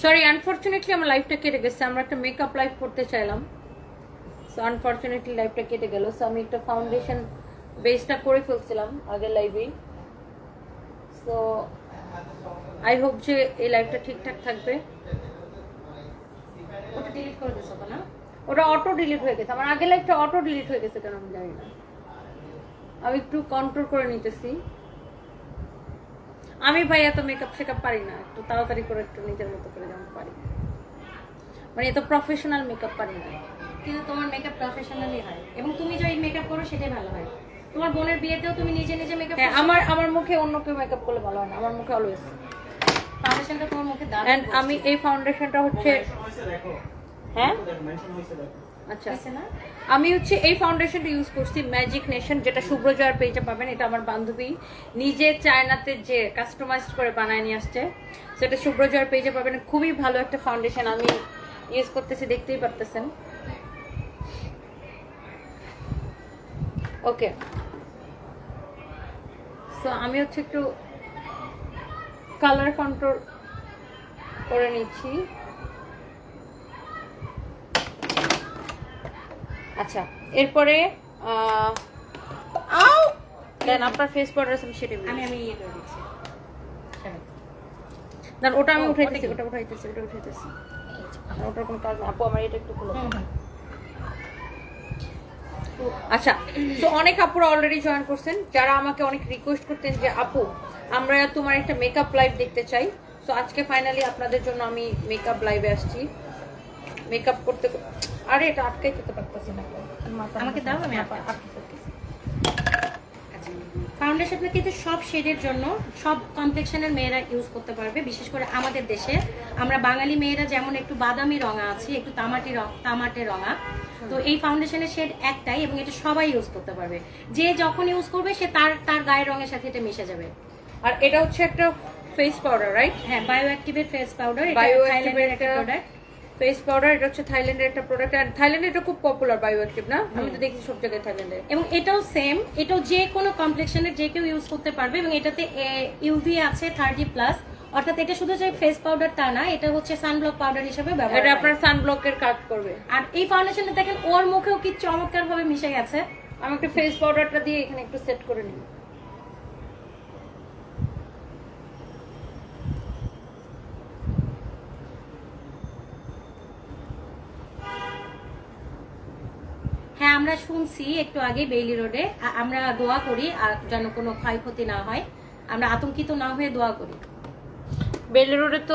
Sorry, unfortunately আমার লাইফটা কেটে গেছে। আমরা একটা মেকআপ লাইভ করতে চাইলাম, সো আনফরচুনেটলি লাইফটা কেটে গেল। সো আমি একটা ফাউন্ডেশন বেসটা করে ফেলছিলাম আগের লাইভেই। সো আই হোপ যে এই লাইভটা ঠিকঠাক থাকবে। ওটা ডিলিট করে দিছো না? ওটা অটো ডিলিট হয়ে গেছে। আমার আগের লাইভটা অটো ডিলিট হয়ে গেছে কেন আমি জানি না। আমি একটু কন্ট্রোল করে নিতেছি। আমি ভাই এত মেকআপ শেকআপ পারি না, একটু তাড়াতাড়ি করে একটু নিজের মতো করে যেমন পারি, মানে এত প্রফেশনাল মেকআপ পারি না। কিন্তু তোমার মেকআপ প্রফেশনালি হয় এবং তুমি যে মেকআপ করো সেটাই ভালো হয়। তোমার বোনের বিয়েতেও তুমি নিজে নিজে মেকআপ হ্যাঁ, আমার মুখে অন্য কেউ মেকআপ করলে ভালো হয় না, আমার মুখে অলওয়েজ। ফাউন্ডেশনটা তোমার মুখে দারুণ। এন্ড আমি এই ফাউন্ডেশনটা হচ্ছে, হ্যাঁ আচ্ছা, আছে না? আমি হচ্ছে এই ফাউন্ডেশনটা ইউজ করছি ম্যাজিক নেশন, যেটা শুভ্রজয়ার পেজে পাবেন। এটা আমার বান্ধবী নিজে চায়নাতে যে কাস্টমাইজ করে বানায় নিয়ে আসছে, সেটা শুভ্রজয়ার পেজে পাবেন। খুবই ভালো একটা ফাউন্ডেশন, আমি ইউজ করতেছি, দেখতেই পারতেছেন। ওকে, সো আমি হচ্ছে একটু কালার কন্ট্রোল করে নিচ্ছি। আচ্ছা, এরপরে দেন আপনার ফেস পাউডার আছে সেটা আমি ইয়ে করে দিচ্ছি। দেন ওটা আমি উঠাইতেছি, ওটা উঠাইতেছি। ওটার কোনো কাজ না আপু, আমার এটা একটু খুলে দাও। আচ্ছা, তো অনেক আপুরা অলরেডি জয়েন করছেন, যারা আমাকে অনেক রিকোয়েস্ট করতেন যে আপু আমরা তোমার একটা মেকআপ লাইভ দেখতে চাই। সো আজকে ফাইনালি আপনাদের জন্য আমি মেকআপ লাইভে আসছি। মেকআপ করতে আরে এটা আটকাই যেতে পারতেছি না, আমাকে দাও, আমি ফাউন্ডেশনটা কিন্তু সব শেডের জন্য, সব কমপ্লেক্সনের মেয়েরা ইউজ করতে পারবে। বিশেষ করে আমাদের দেশে আমরা বাঙালি মেয়েরা যেমন একটু বাদামি রঙা আছি, একটু তামাটে রঙা, তো এই ফাউন্ডেশনের শেড একটাই এবং এটা সবাই ইউজ করতে পারবে। যে যখন ইউজ করবে সে তার গায়ের রঙের সাথে এটা মিশে যাবে। আর এটা হচ্ছে একটা ফেস পাউডার, রাইট? হ্যাঁ, বায়ো অ্যাক্টিভের ফেস পাউডার। এটা থাইল্যান্ডের একটা প্রোডাক্ট। ফেস পাউডার, এটা হচ্ছে থাইল্যান্ডের একটা প্রোডাক্ট। আর থাইল্যান্ডে এটা খুব পপুলার, বায়ো অ্যাক্টিভ না? আমি তো দেখি সব জায়গায় থাইল্যান্ডে। এবং এটাও সেম, এটাও যে কোনো কমপ্লেক্সনের যে কেউ ইউজ করতে পারবে এবং এটাতে ইউভি আছে 30+, অর্থাৎ এটা শুধু যে ফেস পাউডার তা না, এটা হচ্ছে সানব্লক পাউডার হিসেবে ব্যবহার এটা হয়। আপনার সানব্লকের কাজ করবে। আর এই ফাউন্ডেশনটা দেখেন ওর মুখেও কি চমৎকার ভাবে মিশে গেছে। আমি একটা ফেস পাউডারটা দিয়ে এখানে একটু সেট করে নিই। হ্যাঁ, আমরা শুনছি একটু আগে বেইলি রোডে, আমরা দোয়া করি আর যেন কোনো ক্ষয়ক্ষতি না হয়, আমরা আতঙ্কিত না হয়ে দোয়া করি। বেলি রোডে তো